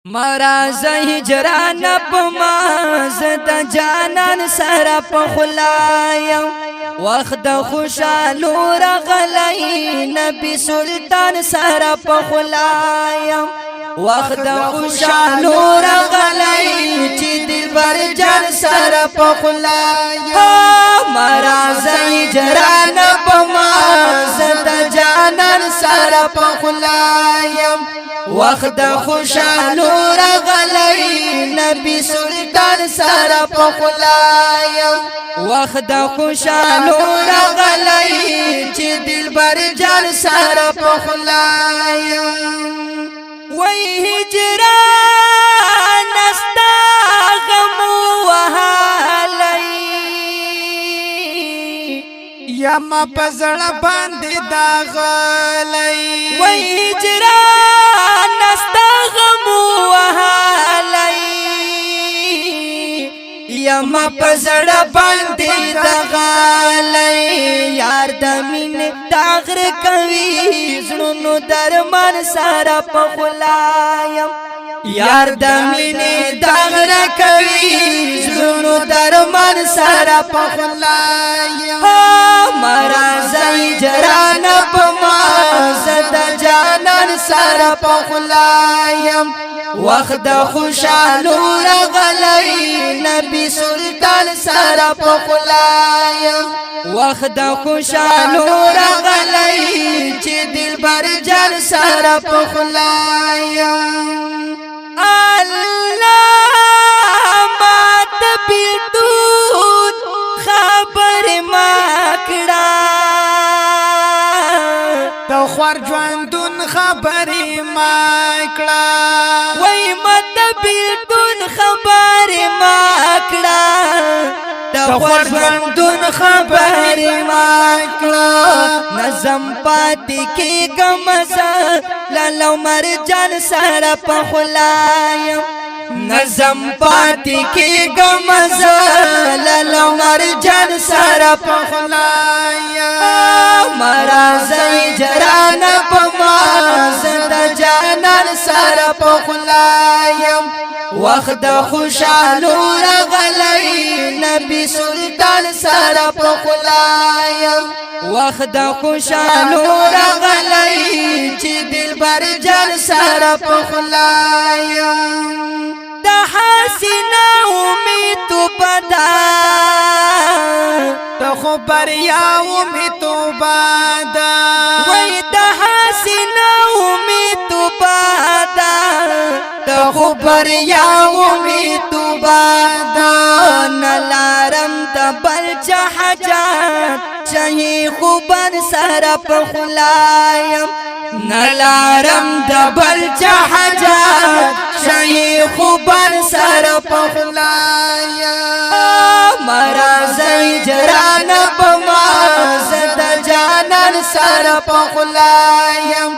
مراز هجران پماز د جانان سره په خلایم وخت خوشالو رغلی نبی سلطان سره په خلایم وخت خوشالو رغلی چې دلبر جان سره په خلایم مراز هجران پماز د جانان سره په خلایم وخت خوشالو رغلی نبی سلطان سره په خلایم وخت خوشالو رغلی چې دلبر جان سره په خلایم وای هجران استا غم وهالی یا ما پزړه باندې داغلی وای هجران استا غم وهالی یا ما پزړه باندې داغلی یار د مين داغر کوي زړونو درمان سره په خلایم یار د مين داغر کوي زړونو درمان سره په خلایم مراز هجران پماز د جانان سره په خلایم وخت خوشالو رغلی نبی سلطان سره په خلایم وخت خوشالو رغلی چې دلبر جان سره په خلایم الله مات بیلتون خبر ما کړه د خور ژوندون خبرې ما کړه وای مات بیلتون خبر ما کړه د خور ژوندون خبر ما کړه نظم پاتې کېږم زه لاله مرجان سره په خلایم نظم پاتې کېږم زه لاله مرجان سره په خلایم مراز هجران پماز د جانان سره په خلایم وخت خوشالو رغلی نبی سلطان سره په خلایم وخت خوشالو رغلی چې دلبر جان سره په خلایم د حسینه امید پدا د خبر یا امید بادا وای د حسینه امید پدا د خبر یا امید بادا نلارم د بل حاجات چهي خوبان سره په خلایم نلارم د بل حاجات چهي خوبان سره په خلایم مراز هجران پماز د جانان سره په خلایم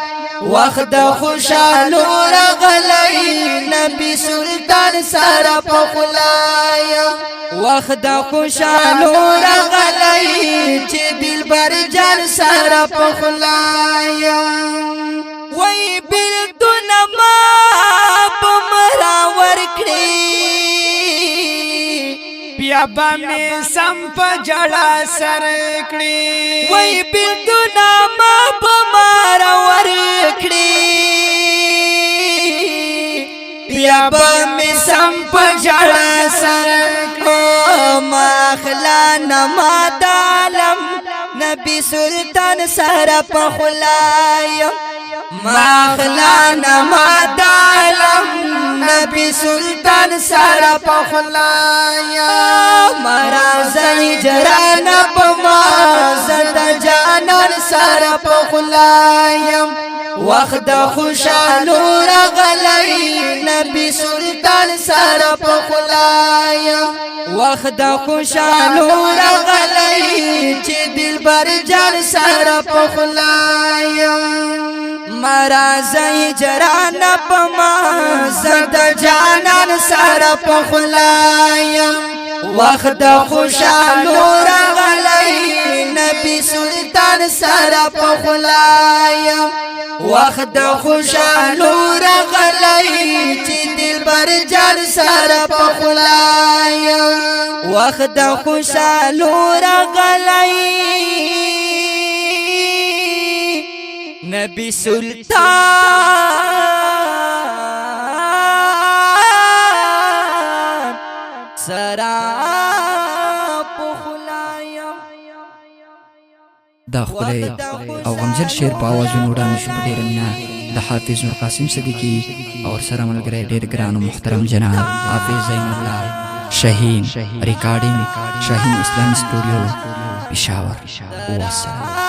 وخت خوشالو رغلی نبی سلطان سره په خلایم وخت خوشالو رغلی چې دلبر جان سره په خلایم وای بیلتون ما پمرا ورکړي بیا به مې سم په جړه سر کړي وای بیلتون ما پمرا ورکړي بیا به مې سم په جړه سر ماخلا نما دالم نبی سلطان سره په خلایم ماخلا نما دالم نبی سلطان سره په خلایم مراز هجران پماز د جانان سره په خلایم وخت خوشالو رغلی نبی سلطان سره په خلایم وخت خوشالو رغلی چې دلبر جان سره په خلایم مراز هجران پماز د جانان سره په خلایم وخت خوشالو رغلی نبی سلطان سره په خلایم وخت خوشالو رغلی چې جر سر پخلای وقت خوشالو رغلی نبی سلطان سرا پخلایا. دا خپل او غمجن شعر په आवाजونو وړاندې شو په ډېره مینه د حافظ نور قاسم صدیقي او سره ملګری ډېر ګران او محترم جناب حافظ زین الله شاهین ریکارډینګ شاهین اسلامي سټوډیو پېښور. والسلام.